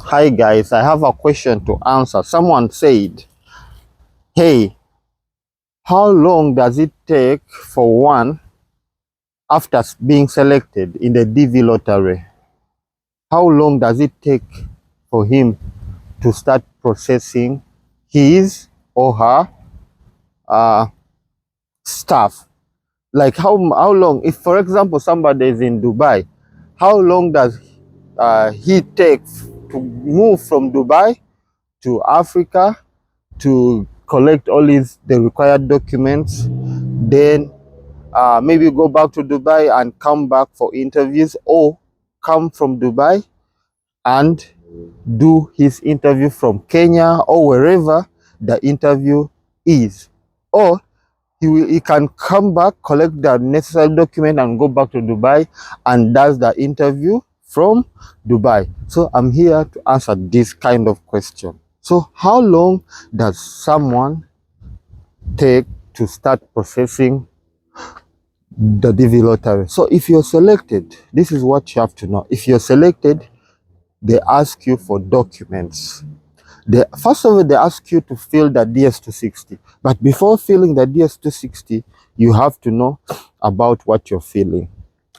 Hi guys, I have a question to answer. Someone said, hey, how long does it take for one after being selected in the DV lottery? How long does it take for him to start processing his or her uh, stuff? Like how long, if for example somebody is in Dubai, how long does he take to move from Dubai to Africa to collect all the required documents, then maybe go back to Dubai and come back for interviews, or come from Dubai and do his interview from Kenya or wherever the interview is, or he can come back, collect the necessary document and go back to Dubai and does the interview from Dubai. So I'm here to answer this kind of question. So how long does someone take to start processing the DV lottery? So if you're selected, this is what you have to know. If you're selected, they ask you for documents. First of all, they ask you to fill the DS260. But before filling the DS260, you have to know about what you're filling.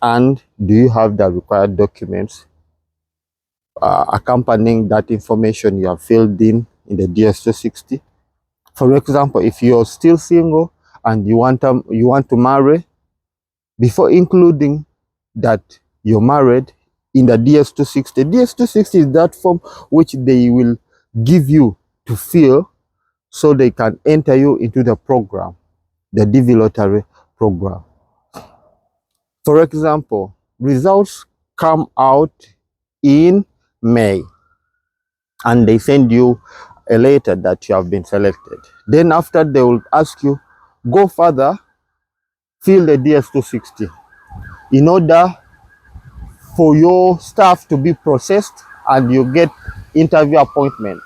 And do you have the required documents accompanying that information you have filled in the DS260? For example, if you're still single and you want to marry, before including that you're married in the DS260, DS260 is that form which they will give you to fill so they can enter you into the program, the DV lottery program. For example, results come out in May and they send you a letter that you have been selected. Then after, they will ask you, go further, fill the DS260 in order for your stuff to be processed and you get interview appointment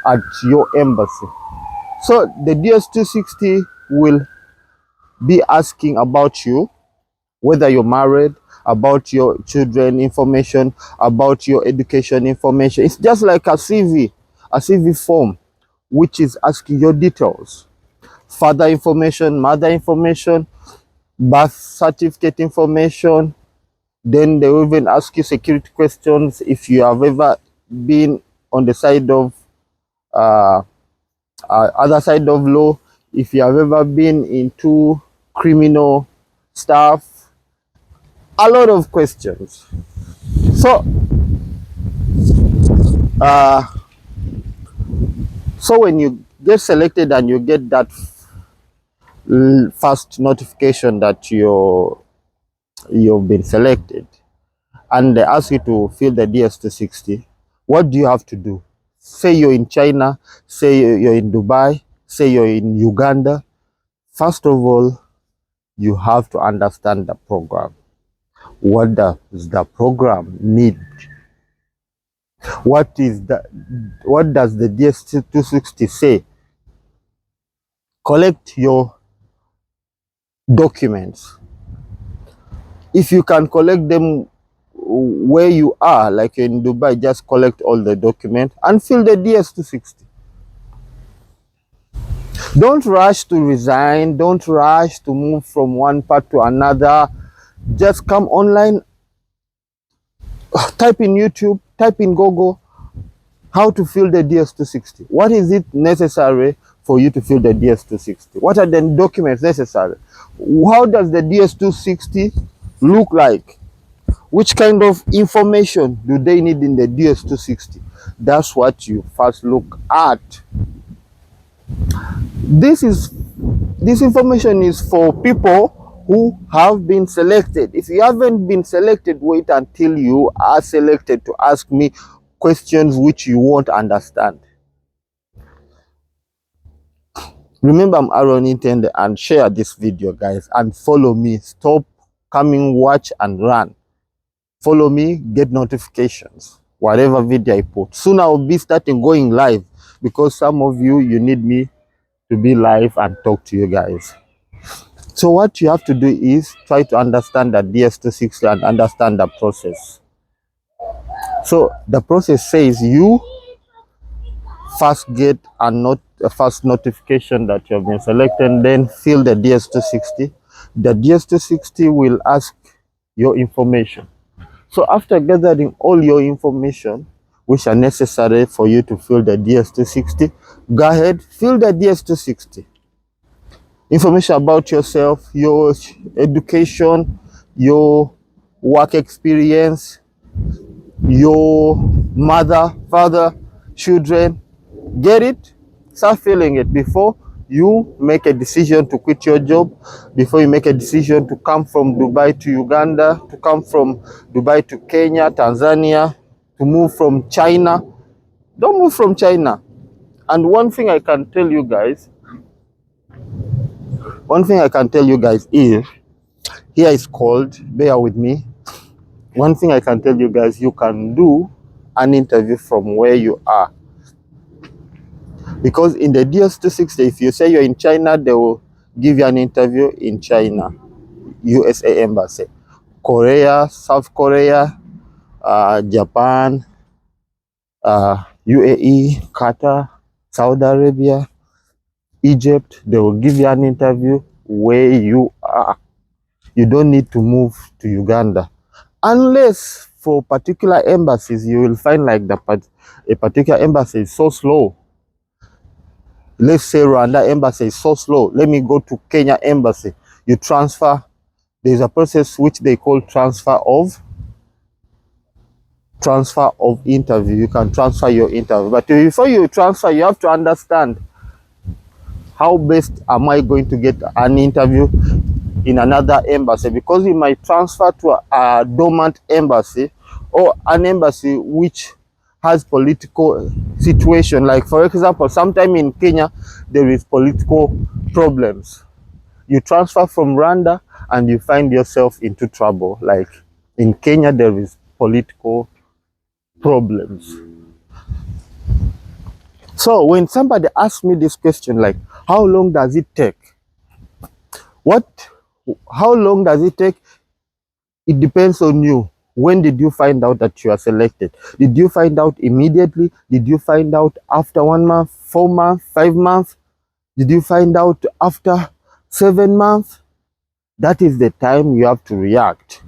at your embassy. So the DS260 will be asking about you, whether you're married, about your children information, about your education information. It's just like a CV form, which is asking your details, father information, mother information, birth certificate information. Then they will even ask you security questions if you have ever been on the side of other side of law, if you have ever been into criminal stuff, a lot of questions. So uh, so when you get selected and you get that first notification that you've been selected, and they ask you to fill the DS260, what do you have to do? Say you're in China, say you're in Dubai, say you're in Uganda. First of all, you have to understand the program. What does the program need? What does the DS260 say? Collect your documents. If you can collect them where you are, like in Dubai, just collect all the documents and fill the DS260. Don't rush to resign. Don't rush to move from one part to another. Just come online, type in YouTube, type in Google, how to fill the DS260. What is it necessary for you to fill the DS260? What are the documents necessary? How does the DS260 look like? Which kind of information do they need in the DS260? That's what you first look at. This information is for people who have been selected. If you haven't been selected, wait until you are selected to ask me questions which you won't understand. Remember, I'm Aaron Intende, and share this video, guys, and follow me. Stop coming, watch and run. Follow me, get notifications whatever video I put. Soon I will be starting going live, because some of you need me to be live and talk to you guys. So what you have to do is try to understand the DS260 and understand the process. So the process says you first get a first notification that you have been selected, then fill the DS260. The DS260 will ask your information. So after gathering all your information, which are necessary for you to fill the DS260, go ahead, fill the DS260. Information about yourself, your education, your work experience, your mother, father, children. Get it? Start filling it before you make a decision to quit your job, before you make a decision to come from Dubai to Uganda, to come from Dubai to Kenya, Tanzania, to move from China. Don't move from China. And one thing I can tell you guys is, here is called, bear with me. One thing I can tell you guys, you can do an interview from where you are. Because in the DS260, if you say you're in China, they will give you an interview in China, USA Embassy. Korea, South Korea, Japan, UAE, Qatar, Saudi Arabia, Egypt, they will give you an interview where you are. You don't need to move to Uganda. Unless for particular embassies, you will find like a particular embassy is so slow. Let's say Rwanda embassy is so slow. Let me go to Kenya embassy. You transfer. There's a process which they call transfer of interview. You can transfer your interview. But before you transfer, you have to understand, how best am I going to get an interview in another embassy? Because you might transfer to a dormant embassy, or an embassy which has political situation. Like for example, sometime in Kenya, there is political problems. You transfer from Rwanda and you find yourself into trouble. Like in Kenya, there is political problems. So when somebody asks me this question, like, how long does it take? How long does it take? It depends on you. When did you find out that you are selected? Did you find out immediately? Did you find out after 1 month, 4 months, 5 months? Did you find out after 7 months? That is the time you have to react.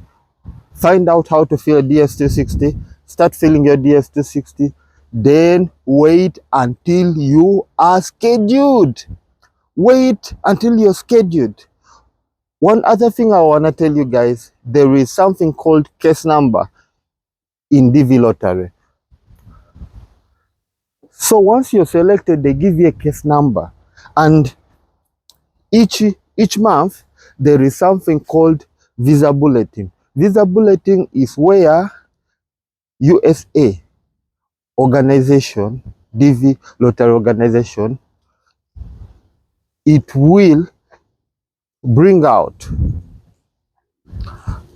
Find out how to fill a DS260. Start filling your DS260. Then wait until you are scheduled. Wait until you're scheduled. One other thing I want to tell you guys, there is something called case number in Dvlottery. So once you're selected, they give you a case number. And each month, there is something called visa bulletin. Visa bulletin is where USA organization, Dvlottery organization, it will bring out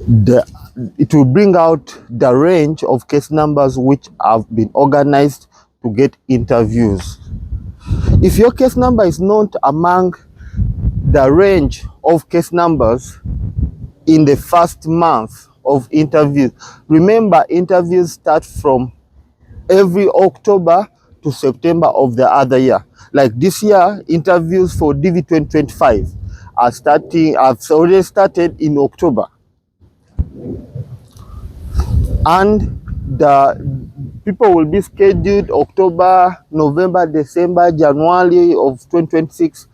the range of case numbers which have been organized to get interviews. If your case number is not among the range of case numbers in the first month of interviews, remember, interviews start from every October to September of the other year. Like this year, interviews for DV 2025 have already started in October. And the people will be scheduled October, November, December, January of 2026,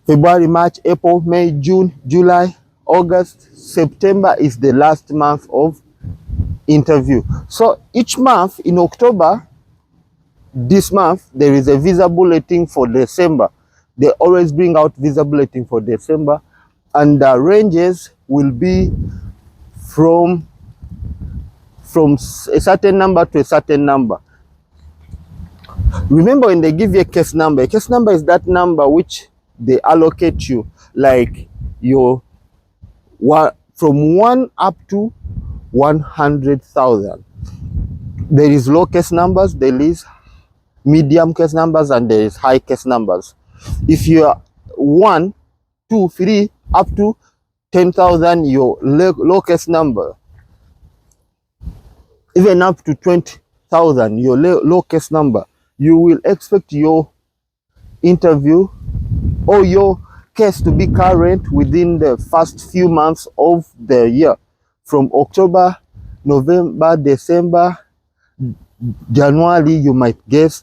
February, March, April, May, June, July, August, September is the last month of interview. So each month in October, this month, there is a visa bulletin for December. They always bring out visa bulletin for December, and the ranges will be from a certain number to a certain number. Remember, when they give you a case number is that number which they allocate you, like your from 1 up to 100,000. There is low case numbers, there is medium case numbers, and there is high case numbers. If you are 1, 2, 3 up to 10,000, your low case number. even up to 20,000, your low case number, you will expect your interview or your case to be current within the first few months of the year. From October, November, December, January, you might get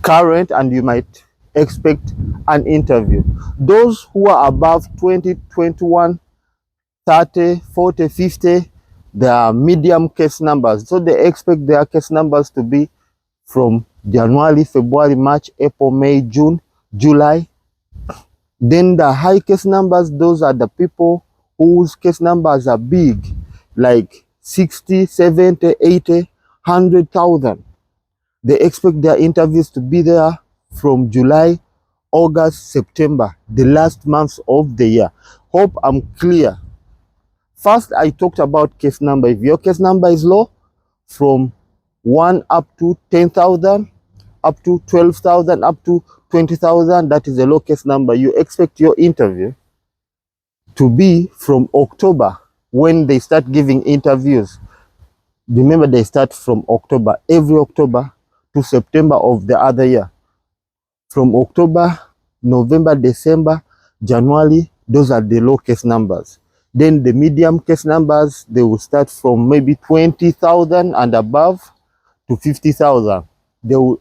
current and you might expect an interview. Those who are above 20, 21, 30, 40, 50, they are medium case numbers. So they expect their case numbers to be from January, February, March, April, May, June, July. Then the high case numbers, those are the people whose case numbers are big, like 60, 70, 80, 100,000. They expect their interviews to be there from July, August, September, the last months of the year. Hope I'm clear. First, I talked about case number. If your case number is low, from 1 up to 10,000, up to 12,000, up to 20,000, that is a low case number. You expect your interview to be from October, when they start giving interviews. Remember, they start from October, every October to September of the other year. From October, November, December, January, those are the low case numbers. Then the medium case numbers, they will start from maybe 20,000 and above to 50,000. They will